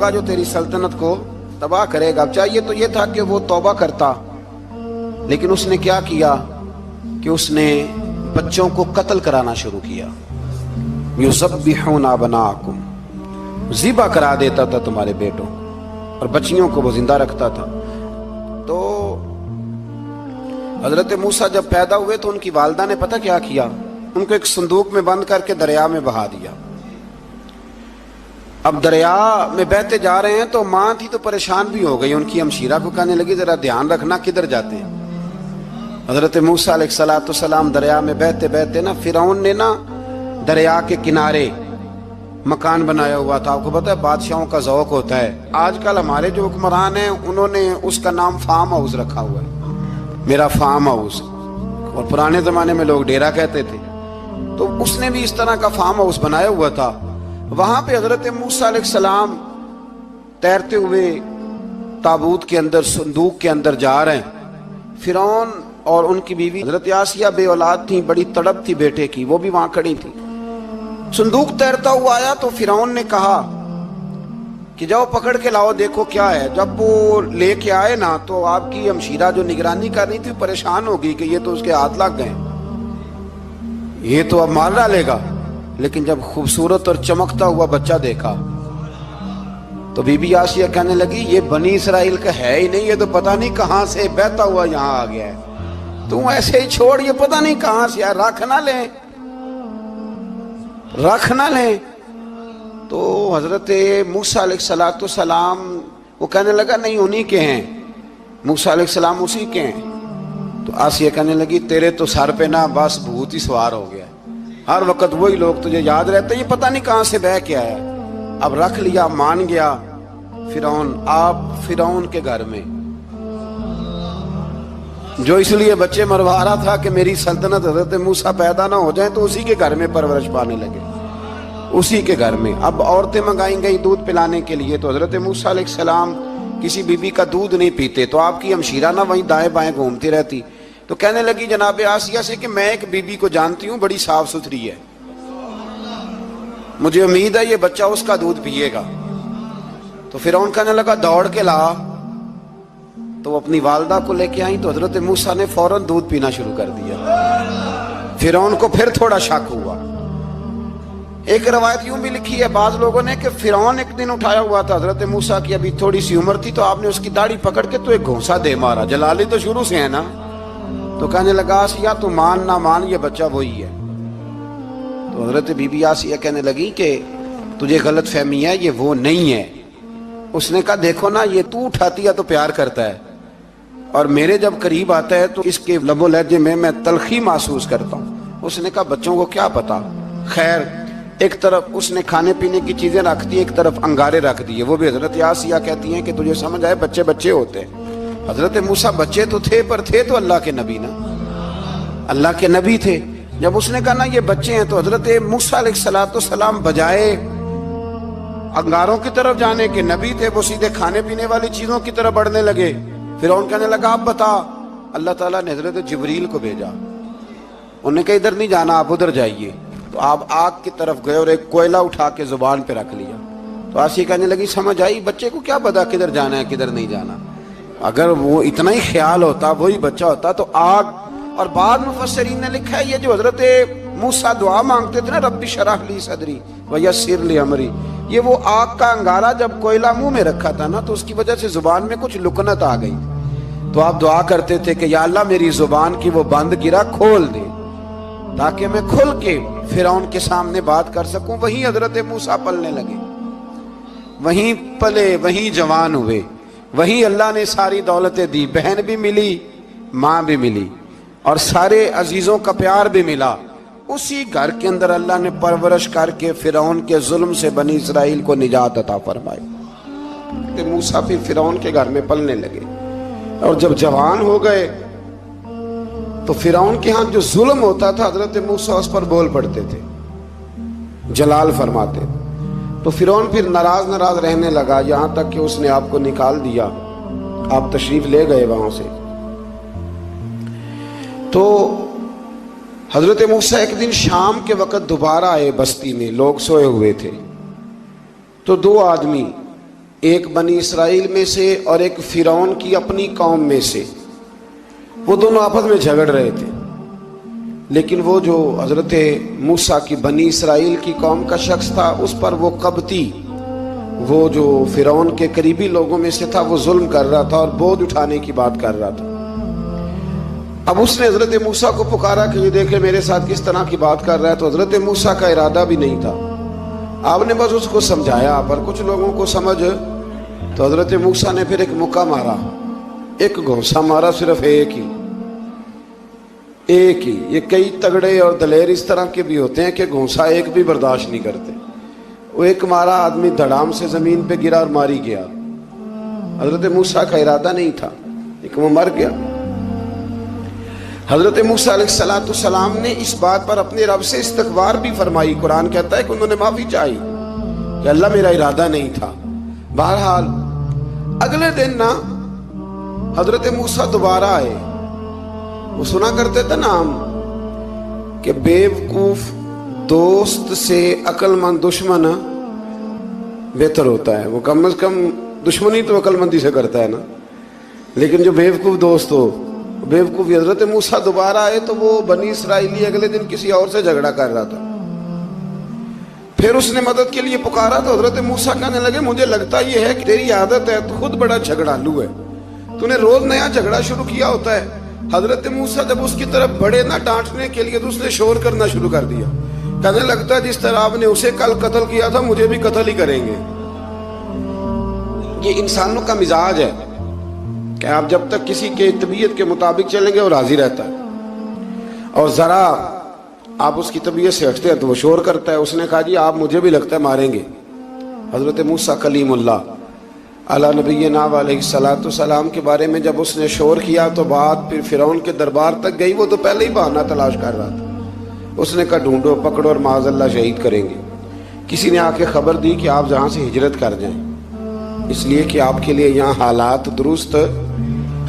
ہوگا جو تیری سلطنت کو تباہ کرے گا۔ چاہیے تو یہ تھا کہ وہ توبہ کرتا، لیکن اس نے کیا کیا کہ اس نے بچوں کو قتل کرانا شروع کیا۔ یذبحون ابناءکم، ذبح کرا دیتا تھا تمہارے بیٹوں، اور بچیوں کو وہ زندہ رکھتا تھا۔ تو حضرت موسیٰ جب پیدا ہوئے تو ان کی والدہ نے پتہ کیا کیا، ان کو ایک صندوق میں بند کر کے دریا میں بہا دیا۔ اب دریا میں بہتے جا رہے ہیں تو ماں تھی تو پریشان بھی ہو گئی، ان کی ہمشیرہ کو کہنے لگی ذرا دھیان رکھنا کدھر جاتے ہیں۔ حضرت موسیٰ علیہ السلام دریا میں بہتے بہتے نا، فرعون نے نا دریا کے کنارے مکان بنایا ہوا تھا۔ آپ کو پتہ ہے بادشاہوں کا ذوق ہوتا ہے، آج کل ہمارے جو حکمران ہیں انہوں نے اس کا نام فارم ہاؤس رکھا ہوا ہے، میرا فارم ہاؤس، اور پرانے زمانے میں لوگ ڈیرا کہتے تھے۔ تو اس نے بھی اس طرح کا فارم ہاؤس بنایا ہوا تھا۔ وہاں پہ حضرت موسیٰ علیہ السلام تیرتے ہوئے تابوت کے اندر، صندوق کے اندر جا رہے ہیں۔ فرعون اور ان کی بیوی حضرت آسیہ بے اولاد تھیں، بڑی تڑپ تھی بیٹے کی، وہ بھی وہاں کھڑی تھی۔ صندوق تیرتا ہوا آیا تو فرعون نے کہا کہ جاؤ پکڑ کے لاؤ دیکھو کیا ہے۔ جب وہ لے کے آئے نا تو آپ کی ہمشیرہ جو نگرانی کر رہی تھی پریشان ہو گئی کہ یہ تو اس کے ہاتھ لگ گئے، یہ تو اب مار ڈالے گا۔ لیکن جب خوبصورت اور چمکتا ہوا بچہ دیکھا تو بی بی آسیہ کہنے لگی یہ بنی اسرائیل کا ہے ہی نہیں، یہ تو پتہ نہیں کہاں سے بہتا ہوا یہاں آ گیا ہے، تم ایسے ہی چھوڑ، یہ پتہ نہیں کہاں سے ہے، رکھ نہ لیں، رکھ نہ لیں۔ تو حضرت موسیٰ علیہ السلام وہ کہنے لگا نہیں انہی کے ہیں، موسیٰ علیہ السلام اسی کے ہیں۔ تو آسیہ کہنے لگی تیرے تو سر پہ نا بس بھوت ہی سوار ہو گیا، ہر وقت وہی لوگ تجھے یاد رہتے، یہ پتہ نہیں کہاں سے بہ کے آیا۔ اب رکھ لیا، مان گیا فرعون۔ آپ فرعون کے گھر میں جو اس لیے بچے مروا رہا تھا کہ میری سلطنت حضرت موسیٰ پیدا نہ ہو جائیں، تو اسی کے گھر میں پرورش پانے لگے، اسی کے گھر میں۔ اب عورتیں منگائیں گئی دودھ پلانے کے لیے، تو حضرت موسیٰ علیہ السلام کسی بی بی کا دودھ نہیں پیتے، تو آپ کی ہمشیرہ نہ وہیں دائیں بائیں گھومتی رہتی۔ تو کہنے لگی جناب آسیہ سے کہ میں ایک بی بی کو جانتی ہوں، بڑی صاف ستھری ہے، مجھے امید ہے یہ بچہ اس کا دودھ پیے گا۔ تو فرعون کہنے لگا دوڑ کے لا، تو وہ اپنی والدہ کو لے کے آئیں تو حضرت موسیٰ نے فوراً دودھ پینا شروع کر دیا۔ فرعون کو پھر تھوڑا شک ہوا۔ ایک روایت یوں بھی لکھی ہے بعض لوگوں نے کہ فرعون ایک دن اٹھایا ہوا تھا حضرت موسیٰ کی، ابھی تھوڑی سی عمر تھی، تو آپ نے اس کی داڑھی پکڑ کے تو ایک گھونسا دے مارا، جلالی تو شروع سے ہے نا۔ تو کہنے لگا آسیہ تو مان نہ مان یہ بچہ وہی ہے۔ تو حضرت بی بی آسیہ کہنے لگی کہ تجھے غلط فہمی ہے، یہ وہ نہیں ہے۔ اس نے کہا دیکھو نا یہ تو اٹھاتی ہے تو پیار کرتا ہے، اور میرے جب قریب آتا ہے تو اس کے لب و لہجے میں تلخی محسوس کرتا ہوں۔ اس نے کہا بچوں کو کیا پتا۔ خیر ایک طرف اس نے کھانے پینے کی چیزیں رکھ دی، ایک طرف انگارے رکھ دیے، وہ بھی حضرت آسیہ کہتی ہیں کہ تجھے سمجھ آئے بچے بچے ہوتے ہیں۔ حضرت موسیٰ بچے تو تھے پر تھے تو اللہ کے نبی نا، اللہ کے نبی تھے۔ جب اس نے کہا نا یہ بچے ہیں، تو حضرت موسیٰ علیہ السلام بجائے انگاروں کی طرف جانے کے، نبی تھے وہ سیدھے کھانے پینے والی چیزوں کی طرف بڑھنے لگے۔ فرعون کہنے لگا اب بتا۔ اللہ تعالیٰ نے حضرت جبریل کو بھیجا، انہوں نے کہا ادھر نہیں جانا آپ ادھر جائیے۔ تو آپ آگ کی طرف گئے اور ایک کوئلہ اٹھا کے زبان پہ رکھ لیا۔ تو آسیہ کہنے لگی سمجھ آئی، بچے کو کیا پتا کدھر جانا ہے کدھر نہیں جانا، اگر وہ اتنا ہی خیال ہوتا وہی بچہ ہوتا تو آگ۔ اور بعض مفسرین نے لکھا ہے یہ جو حضرت موسیٰ دعا مانگتے تھے نا رب اشرح لی صدری ویسر لی امری، یہ وہ آگ کا انگارہ جب کوئلہ منہ میں رکھا تھا نا تو اس کی وجہ سے زبان میں کچھ لکنت آ گئی، تو آپ دعا کرتے تھے کہ یا اللہ میری زبان کی وہ بند گرا کھول دے تاکہ میں کھل کے فرعون کے سامنے بات کر سکوں۔ وہیں حضرت موسیٰ پلنے لگے، وہیں پلے، وہیں جوان ہوئے، وہیں اللہ نے ساری دولتیں دی، بہن بھی ملی، ماں بھی ملی، اور سارے عزیزوں کا پیار بھی ملا۔ اسی گھر کے اندر اللہ نے پرورش کر کے فرعون کے ظلم سے بنی اسرائیل کو نجات عطا فرمائی۔ موسیٰ بھی فرعون کے گھر میں پلنے لگے، اور جب جوان ہو گئے تو فرعون کے ہاں جو ظلم ہوتا تھا حضرت موسیٰ اس پر بول پڑتے تھے، جلال فرماتے۔ تو فرعون پھر ناراض رہنے لگا، یہاں تک کہ اس نے آپ کو نکال دیا، آپ تشریف لے گئے وہاں سے۔ تو حضرت موسیٰ ایک دن شام کے وقت دوبارہ آئے بستی میں، لوگ سوئے ہوئے تھے، تو دو آدمی ایک بنی اسرائیل میں سے اور ایک فرعون کی اپنی قوم میں سے، وہ دونوں آپس میں جھگڑ رہے تھے، لیکن وہ جو حضرت موسیٰ کی بنی اسرائیل کی قوم کا شخص تھا، اس پر وہ قبطی، وہ جو فرعون کے قریبی لوگوں میں سے تھا، وہ ظلم کر رہا تھا اور بوجھ اٹھانے کی بات کر رہا تھا۔ اب اس نے حضرت موسیٰ کو پکارا کہ یہ دیکھے میرے ساتھ کس طرح کی بات کر رہا ہے، تو حضرت موسیٰ کا ارادہ بھی نہیں تھا، آپ نے بس اس کو سمجھایا، پر کچھ لوگوں کو سمجھ، تو حضرت موسیٰ نے پھر ایک مکہ مارا، ایک گھونسا مارا، صرف ایک ہی۔ یہ کئی تگڑے اور دلیر اس طرح کے بھی ہوتے ہیں کہ گھونسا ایک بھی برداشت نہیں کرتے، وہ ایک مارا، آدمی دھڑام سے زمین پہ گرا اور ماری گیا۔ حضرت موسیٰ کا ارادہ نہیں تھا لیکن وہ مر گیا۔ حضرت موسیٰ علیہ السلام نے اس بات پر اپنے رب سے استغفار بھی فرمائی، قرآن کہتا ہے کہ انہوں نے معافی چاہی کہ اللہ میرا ارادہ نہیں تھا۔ بہرحال اگلے دن نا حضرت موسیٰ دوبارہ آئے، وہ سنا کرتے تھے نا ہم کہ بیوقوف دوست سے عقل مند دشمن بہتر ہوتا ہے، وہ کم از کم دشمنی تو عقل مندی سے کرتا ہے نا، لیکن جو بیوقوف دوست ہو بیوقوفی۔ حضرت موسیٰ دوبارہ آئے تو وہ بنی اسرائیلی اگلے دن کسی اور سے جھگڑا کر رہا تھا، پھر اس نے مدد کے لیے پکارا تو حضرت موسیٰ کہنے لگے مجھے لگتا یہ ہے کہ تیری عادت ہے، تو خود بڑا جھگڑالو ہے، تو نے روز نیا جھگڑا شروع کیا ہوتا ہے۔ حضرت موسیٰ جب اس کی طرف بڑے نہ ڈانٹنے کے لیے تو اس نے شور کرنا شروع کر دیا، کہنے لگتا ہے جس طرح آپ نے اسے کل قتل کیا تھا مجھے بھی قتل ہی کریں گے۔ یہ انسانوں کا مزاج ہے کہ آپ جب تک کسی کے طبیعت کے مطابق چلیں گے وہ راضی رہتا ہے، اور ذرا آپ اس کی طبیعت سے ہٹتے ہیں تو وہ شور کرتا ہے۔ اس نے کہا جی آپ مجھے بھی لگتا ہے ماریں گے۔ حضرت موسیٰ کلیم اللہ علی نبینا علیہ السلام کے بارے میں جب اس نے شور کیا تو بات پھر فرعون کے دربار تک گئی، وہ تو پہلے ہی بہانہ تلاش کر رہا تھا۔ اس نے کہا ڈھونڈو پکڑو اور معاذ اللہ شہید کریں گے۔ کسی نے آ کے خبر دی کہ آپ جہاں سے ہجرت کر جائیں، اس لیے کہ آپ کے لیے یہاں حالات درست،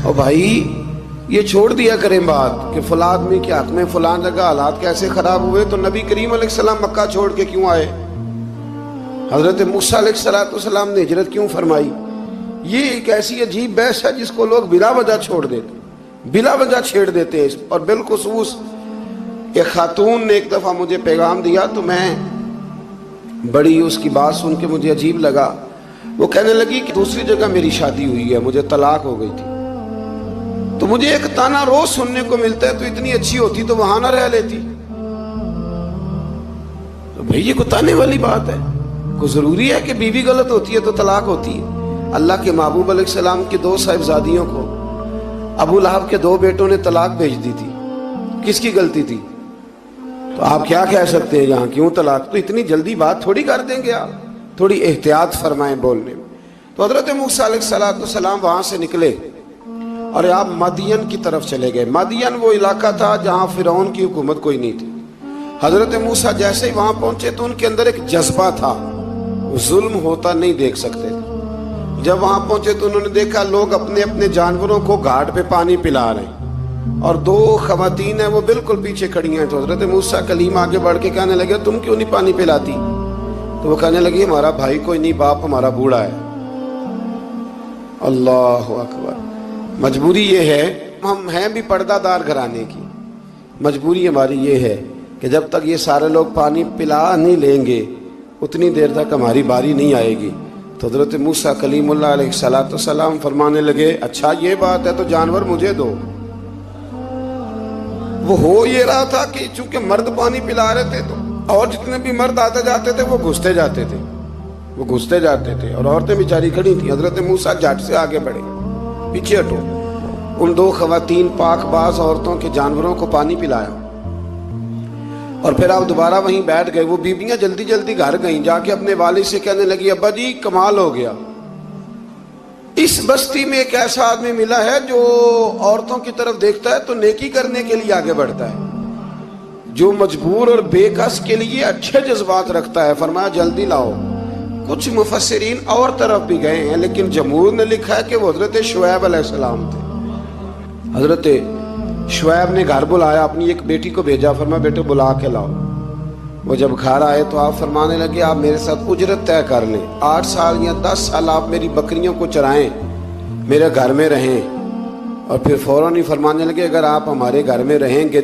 اور بھائی یہ چھوڑ دیا کریں بات کہ فلاں آدمی کے حق میں فلاں جگہ حالات کیسے خراب ہوئے، تو نبی کریم علیہ السلام مکہ چھوڑ کے کیوں آئے، حضرت موسیٰ علیہ السلام نے ہجرت کیوں فرمائی۔ یہ ایک ایسی عجیب بحث ہے جس کو لوگ بلا وجہ چھوڑ دیتے، بلا وجہ چھیڑ دیتے ہیں۔ اور بالخصوص ایک خاتون نے ایک دفعہ مجھے پیغام دیا تو میں بڑی اس کی بات سن کے مجھے عجیب لگا، وہ کہنے لگی کہ دوسری جگہ میری شادی ہوئی ہے، مجھے طلاق ہو گئی تھی، تو مجھے ایک تانا روز سننے کو ملتا ہے تو اتنی اچھی ہوتی تو وہاں نہ رہ لیتی۔ تو بھئی یہ کوئی تانے والی بات ہے؟ کوئی ضروری ہے کہ بیوی غلط ہوتی ہے تو طلاق ہوتی ہے؟ اللہ کے محبوب علیہ السلام کی 2 صاحبزادیوں کو ابو لہب کے 2 بیٹوں نے طلاق بھیج دی تھی، کس کی غلطی تھی؟ تو آپ کیا کہہ سکتے ہیں یہاں کیوں طلاق؟ تو اتنی جلدی بات تھوڑی کر دیں گے آپ، تھوڑی احتیاط فرمائیں بولنے میں۔ تو حضرت موسیٰ علیہ السلام وہاں سے نکلے اور آپ مدین کی طرف چلے گئے۔ مدین وہ علاقہ تھا جہاں فرعون کی حکومت کوئی نہیں تھی۔ حضرت موسیٰ جیسے ہی وہاں پہنچے تو ان کے اندر ایک جذبہ تھا، ظلم ہوتا نہیں دیکھ سکتے تھے۔ جب وہاں پہنچے تو انہوں نے دیکھا لوگ اپنے اپنے جانوروں کو گھاٹ پہ پانی پلا رہے ہیں، اور 2 خواتین ہیں وہ بالکل پیچھے کھڑی ہیں۔ تو حضرت موسیٰ کلیم آگے بڑھ کے کہنے لگے تم کیوں نہیں پانی پلاتی؟ تو وہ کہنے لگی ہمارا بھائی کوئی نہیں، باپ ہمارا بوڑھا ہے۔ اللہ اکبر۔ مجبوری یہ ہے، ہم ہیں بھی پردہ دار گھرانے کی، مجبوری ہماری یہ ہے کہ جب تک یہ سارے لوگ پانی پلا نہیں لیں گے اتنی دیر تک ہماری باری نہیں آئے گی۔ تو حضرت موسیٰ کلیم اللہ علیہ السلام فرمانے لگے اچھا یہ بات ہے تو جانور مجھے دو۔ وہ ہو یہ رہا تھا کہ چونکہ مرد پانی پلا رہے تھے تو اور جتنے بھی مرد آتے جاتے تھے وہ گھستے جاتے تھے اور عورتیں بیچاری کھڑی تھیں۔ حضرت موسیٰ جھٹ سے آگے بڑھے، پیچھے ہٹو۔ ان 2 خواتین پاک باز عورتوں کے جانوروں کو پانی پلایا اور پھر آپ دوبارہ وہیں بیٹھ گئے۔ وہ بیویاں جلدی جلدی گھر گئیں، جا کے اپنے والد سے کہنے لگی ابا جی کمال ہو گیا، اس بستی میں ایک ایسا آدمی ملا ہے جو عورتوں کی طرف دیکھتا ہے تو نیکی کرنے کے لیے آگے بڑھتا ہے، جو مجبور اور بے کس کے لیے اچھے جذبات رکھتا ہے۔ فرمایا جلدی لاؤ۔ کچھ مفسرین اور طرف بھی گئے ہیں لیکن جمہور نے لکھا ہے کہ وہ حضرت شعیب علیہ السلام تھے۔ حضرت شعیب نے گھر بلایا، اپنی ایک بیٹی کو بھیجا، فرمایا بیٹے بلا کے لاؤ۔ وہ جب گھر آئے تو آپ فرمانے لگے آپ میرے ساتھ اجرت طے کر لیں، 8 سال یا 10 سال آپ میری بکریوں کو چرائیں، میرے گھر میں رہیں۔ اور پھر فوراً ہی فرمانے لگے اگر آپ ہمارے گھر میں رہیں گے